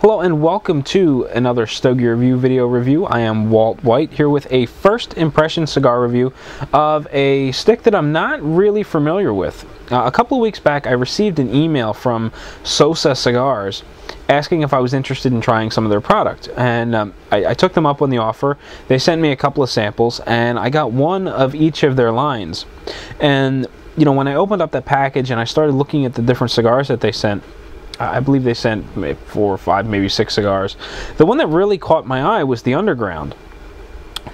Hello and welcome to another Stogie video review. I am Walt White here with a first impression cigar review of a stick that I'm not really familiar with. A couple of weeks back I received an email from Sosa Cigars asking if I was interested in trying some of their product, and I took them up on the offer. They sent me a couple of samples and I got one of each of their lines. And you know, when I opened up that package and I started looking at the different cigars that they sent, I believe they sent 4 or 5, maybe 6 cigars. The one that really caught my eye was the Underground.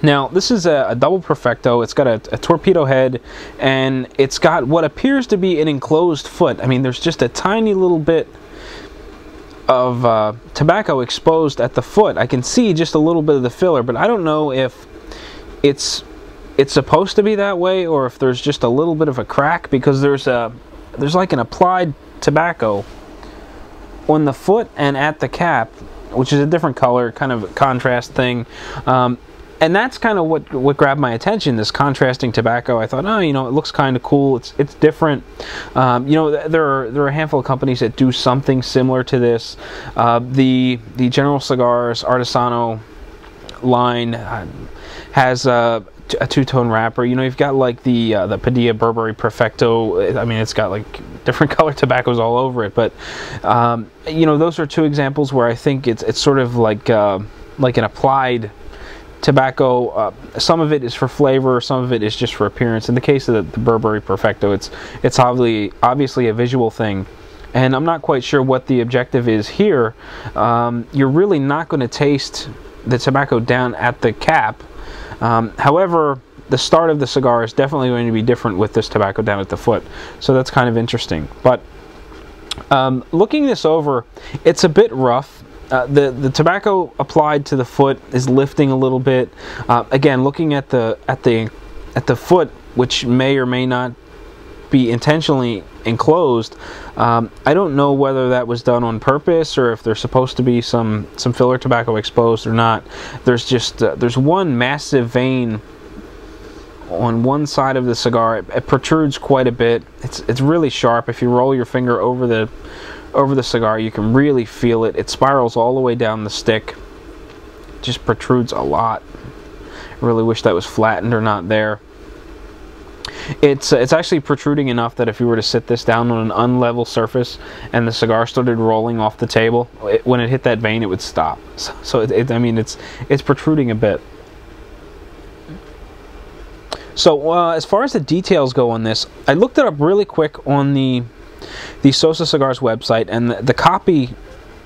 Now, this is a double perfecto. It's got a torpedo head, and it's got what appears to be an enclosed foot. I mean, there's just a tiny little bit of tobacco exposed at the foot. I can see just a little bit of the filler, but I don't know if it's supposed to be that way or if there's just a little bit of a crack, because there's like an applied tobacco on the foot and at the cap, which is a different color, kind of a contrast thing, and that's kind of what grabbed my attention, this contrasting tobacco. I thought, oh, you know, it looks kind of cool, it's different. You know, there are a handful of companies that do something similar to this. The General Cigars Artesano line has a two-tone wrapper. You know, you've got like the Padilla Burberry Perfecto. I mean, it's got like different color tobaccos all over it, but you know, those are two examples where I think it's sort of like an applied tobacco. Some of it is for flavor, some of it is just for appearance. In the case of the Burberry Perfecto, it's obviously a visual thing, and I'm not quite sure what the objective is here. You're really not going to taste the tobacco down at the cap. However, the start of the cigar is definitely going to be different with this tobacco down at the foot, so that's kind of interesting. But looking this over, it's a bit rough. The tobacco applied to the foot is lifting a little bit. Again, looking at the foot, which may or may not be intentionally enclosed, I don't know whether that was done on purpose or if there's supposed to be some filler tobacco exposed or not. There's just there's one massive vein on one side of the cigar. It protrudes quite a bit. It's really sharp. If you roll your finger over the cigar, you can really feel it. It spirals all the way down the stick. It just protrudes a lot. I really wish that was flattened or not there. It's actually protruding enough that if you were to sit this down on an unlevel surface and the cigar started rolling off the table, when it hit that vein, it would stop. So I mean, it's protruding a bit. So as far as the details go on this, I looked it up really quick on the Sosa Cigars website, and the copy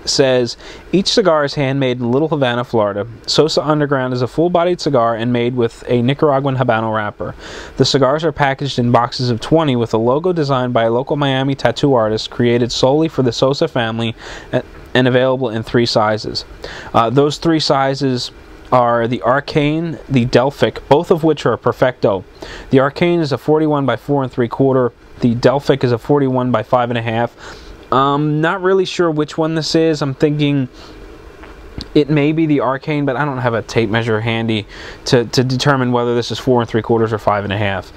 says, each cigar is handmade in Little Havana, Florida. Sosa Underground is a full-bodied cigar and made with a Nicaraguan Habano wrapper. The cigars are packaged in boxes of 20 with a logo designed by a local Miami tattoo artist, created solely for the Sosa family, and available in 3 sizes. Those 3 sizes are the Arcane, the Delphic, both of which are a Perfecto. The Arcane is a 41 by 4 3/4. The Delphic is a 41 by 5 1/2. Not really sure which one this is. I'm thinking it may be the Arcane, but I don't have a tape measure handy to determine whether this is 4 3/4 or 5 1/2.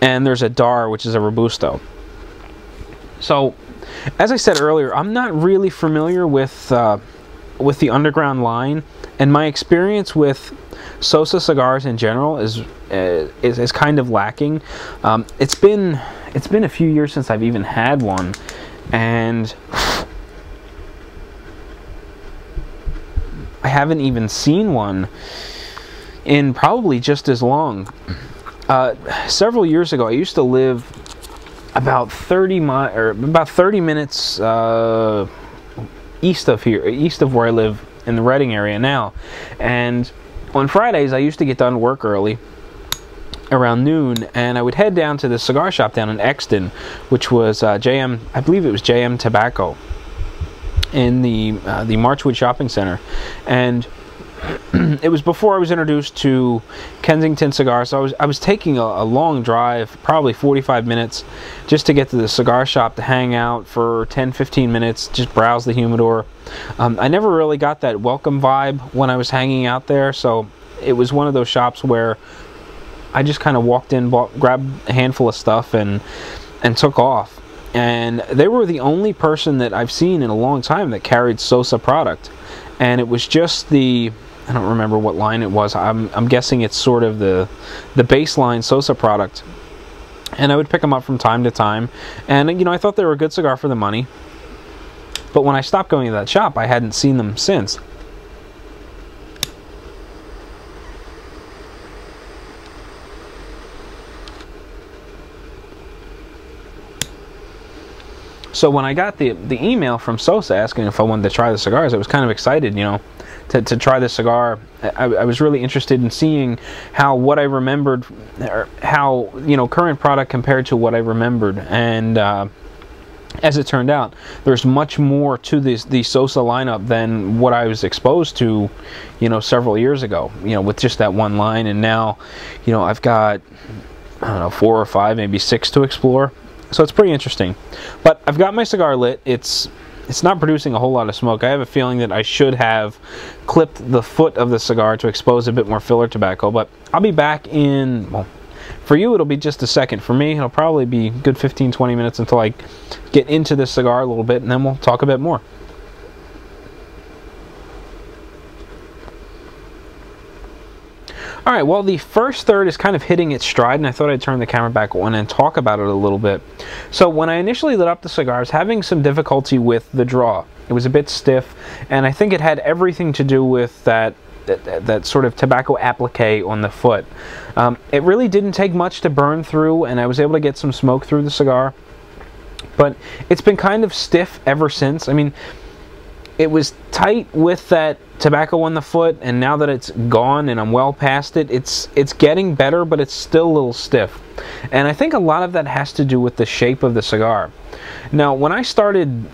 And there's a Dar, which is a Robusto. So, as I said earlier, I'm not really familiar with the Underground line, and my experience with Sosa cigars in general is kind of lacking. It's been a few years since I've even had one, and I haven't even seen one in probably just as long. Several years ago, I used to live about 30 minutes east of where I live in the Reading area now, and on Fridays I used to get done work early around noon, and I would head down to the cigar shop down in Exton, which was JM, I believe it was JM Tobacco, in the Marchwood Shopping Center. And it was before I was introduced to Kensington cigars, so I was taking a long drive, probably 45 minutes, just to get to the cigar shop to hang out for 10-15 minutes, just browse the humidor. I never really got that welcome vibe when I was hanging out there, so it was one of those shops where I just kind of walked in, grabbed a handful of stuff, and took off. and they were the only person that I've seen in a long time that carried Sosa product. And it was just the, I don't remember what line it was. I'm guessing it's sort of the baseline Sosa product. And I would pick them up from time to time, and you know, I thought they were a good cigar for the money. But when I stopped going to that shop, I hadn't seen them since. So when I got the email from Sosa asking if I wanted to try the cigars, I was kind of excited, you know, to try the cigar. I was really interested in seeing how what I remembered, or how, you know, current product compared to what I remembered. And as it turned out, there's much more to the Sosa lineup than what I was exposed to, you know, several years ago, you know, with just that one line. And now, you know, I've got, I don't know, 4 or 5, maybe 6 to explore. So it's pretty interesting. But I've got my cigar lit. It's not producing a whole lot of smoke. I have a feeling that I should have clipped the foot of the cigar to expose a bit more filler tobacco. But I'll be back in, well, for you it'll be just a second. For me, it'll probably be a good 15-20 minutes until I get into this cigar a little bit, and then we'll talk a bit more. Alright, well, the first third is kind of hitting its stride, and I thought I'd turn the camera back on and talk about it a little bit. So when I initially lit up the cigar, I was having some difficulty with the draw. It was a bit stiff, and I think it had everything to do with that sort of tobacco applique on the foot. It really didn't take much to burn through, and I was able to get some smoke through the cigar. But it's been kind of stiff ever since. I mean, it was tight with that tobacco on the foot, and now that it's gone and I'm well past it, it's getting better, but it's still a little stiff. And I think a lot of that has to do with the shape of the cigar. Now, when I started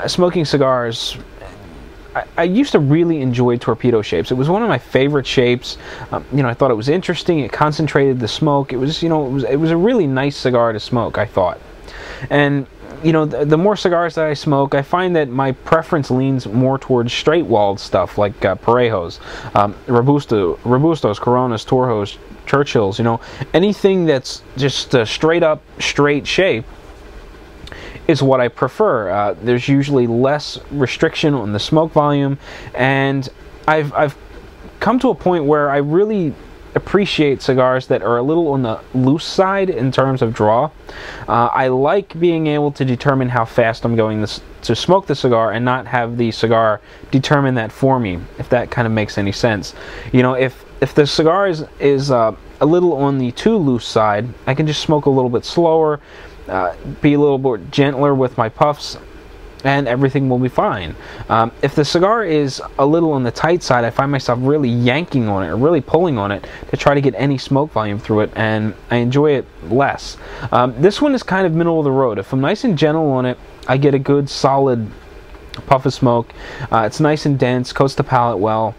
smoking cigars, I used to really enjoy torpedo shapes. It was one of my favorite shapes. You know, I thought it was interesting. It concentrated the smoke. It was, you know, it was a really nice cigar to smoke, I thought. And you know, the more cigars that I smoke, I find that my preference leans more towards straight-walled stuff like Parejos, Robustos, Coronas, Torjos, Churchills. You know, anything that's just a straight-up, straight shape is what I prefer. There's usually less restriction on the smoke volume, and I've come to a point where I really appreciate cigars that are a little on the loose side in terms of draw. I like being able to determine how fast I'm going to smoke the cigar and not have the cigar determine that for me, if that kind of makes any sense. You know, if the cigar is a little on the too loose side, I can just smoke a little bit slower, be a little more gentler with my puffs, and everything will be fine. If the cigar is a little on the tight side, I find myself really yanking on it or really pulling on it to try to get any smoke volume through it, and I enjoy it less. This one is kind of middle of the road. If I'm nice and gentle on it, I get a good solid puff of smoke. It's nice and dense, coats the palate well,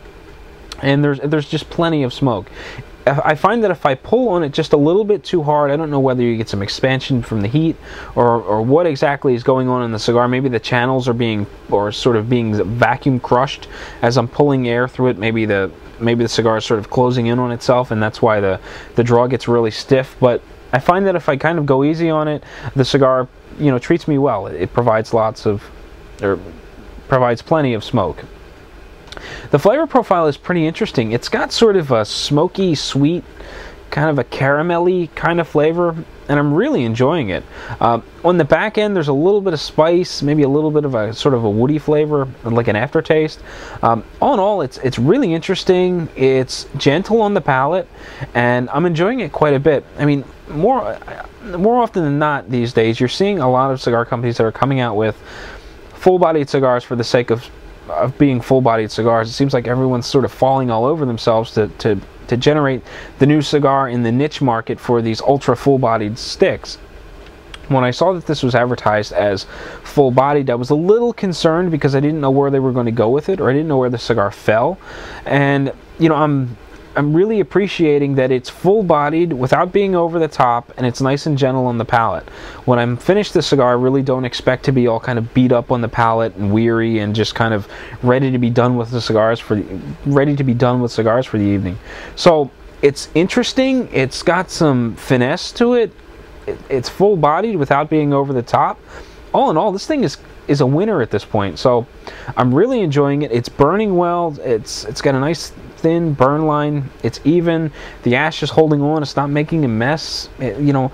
and there's just plenty of smoke. I find that if I pull on it just a little bit too hard, I don't know whether you get some expansion from the heat or what exactly is going on in the cigar. Maybe the channels are being vacuum crushed as I'm pulling air through it. Maybe the cigar is sort of closing in on itself, and that's why the draw gets really stiff. But I find that if I kind of go easy on it, the cigar, you know, treats me well. It provides provides plenty of smoke. The flavor profile is pretty interesting. It's got sort of a smoky, sweet, kind of a caramelly kind of flavor, and I'm really enjoying it. On the back end, there's a little bit of spice, maybe a little bit of a sort of a woody flavor, like an aftertaste. All in all, it's really interesting. It's gentle on the palate, and I'm enjoying it quite a bit. I mean, more often than not these days, you're seeing a lot of cigar companies that are coming out with full-bodied cigars for the sake of being full-bodied cigars. It seems like everyone's sort of falling all over themselves to generate the new cigar in the niche market for these ultra full-bodied sticks. When I saw that this was advertised as full-bodied, I was a little concerned because I didn't know where they were going to go with it, or I didn't know where the cigar fell. And you know, I'm really appreciating that it's full-bodied without being over the top, and it's nice and gentle on the palate. When I'm finished the cigar, I really don't expect to be all kind of beat up on the palate and weary and just kind of ready to be done with the cigars for the evening. So it's interesting. It's got some finesse to it. it's full-bodied without being over the top. All in all, this thing is a winner at this point. So I'm really enjoying it. It's burning well. It's got a nice thin burn line. It's even. The ash is holding on. It's not making a mess. You know,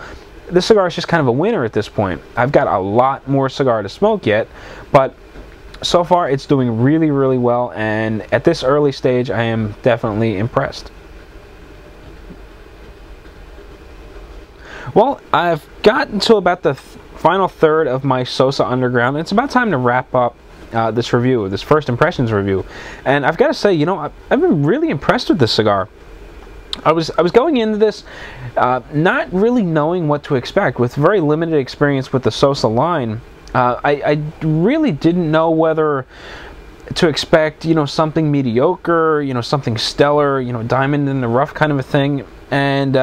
this cigar is just kind of a winner at this point. I've got a lot more cigar to smoke yet, but so far it's doing really, really well, and at this early stage I am definitely impressed. Well, I've gotten to about the final third of my Sosa Underground. It's about time to wrap up this review, this first impressions review. And I've got to say, you know, I've been really impressed with this cigar. I was going into this not really knowing what to expect. With very limited experience with the Sosa line, I really didn't know whether to expect, you know, something mediocre, you know, something stellar, you know, diamond in the rough kind of a thing. And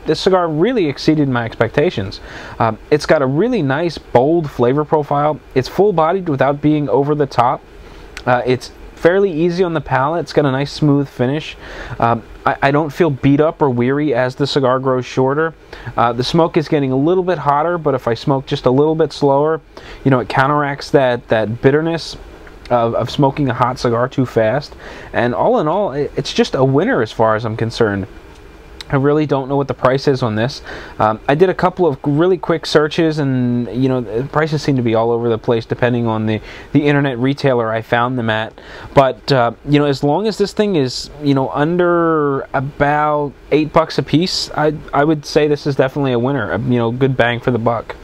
this cigar really exceeded my expectations. It's got a really nice, bold flavor profile. It's full-bodied without being over the top. It's fairly easy on the palate. It's got a nice, smooth finish. I don't feel beat up or weary as the cigar grows shorter. The smoke is getting a little bit hotter, but if I smoke just a little bit slower, you know, it counteracts that bitterness of smoking a hot cigar too fast. And all in all, it's just a winner as far as I'm concerned. I really don't know what the price is on this. I did a couple of really quick searches, and you know, the prices seem to be all over the place depending on the internet retailer I found them at. But you know, as long as this thing is, you know, under about $8 a piece, I would say this is definitely a winner. You know, good bang for the buck.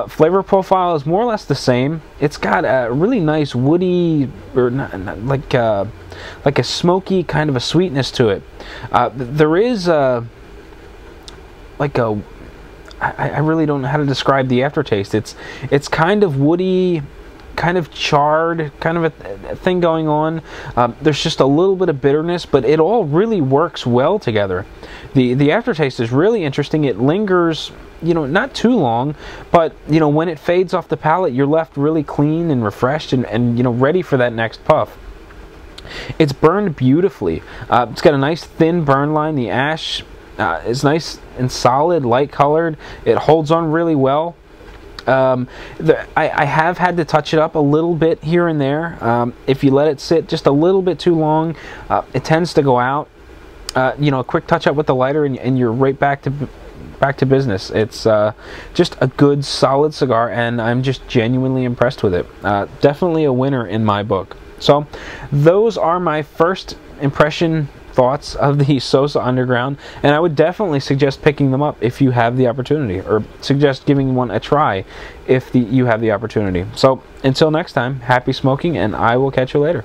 Flavor profile is more or less the same. It's got a really nice woody, or not like a smoky kind of a sweetness to it. There is I really don't know how to describe the aftertaste. It's kind of woody, kind of charred, kind of a thing going on. There's just a little bit of bitterness, but it all really works well together. The aftertaste is really interesting. It lingers, you know, not too long, but you know, when it fades off the palate, you're left really clean and refreshed and you know, ready for that next puff. It's burned beautifully. It's got a nice thin burn line. The ash is nice and solid, light colored. It holds on really well. I have had to touch it up a little bit here and there. If you let it sit just a little bit too long, it tends to go out. You know, a quick touch up with the lighter and you're right back to business. It's just a good, solid cigar, and I'm just genuinely impressed with it. Definitely a winner in my book. So those are my first impression thoughts of the Sosa Underground, and I would definitely suggest picking them up if you have the opportunity, or suggest giving one a try if you have the opportunity. So until next time, happy smoking, and I will catch you later.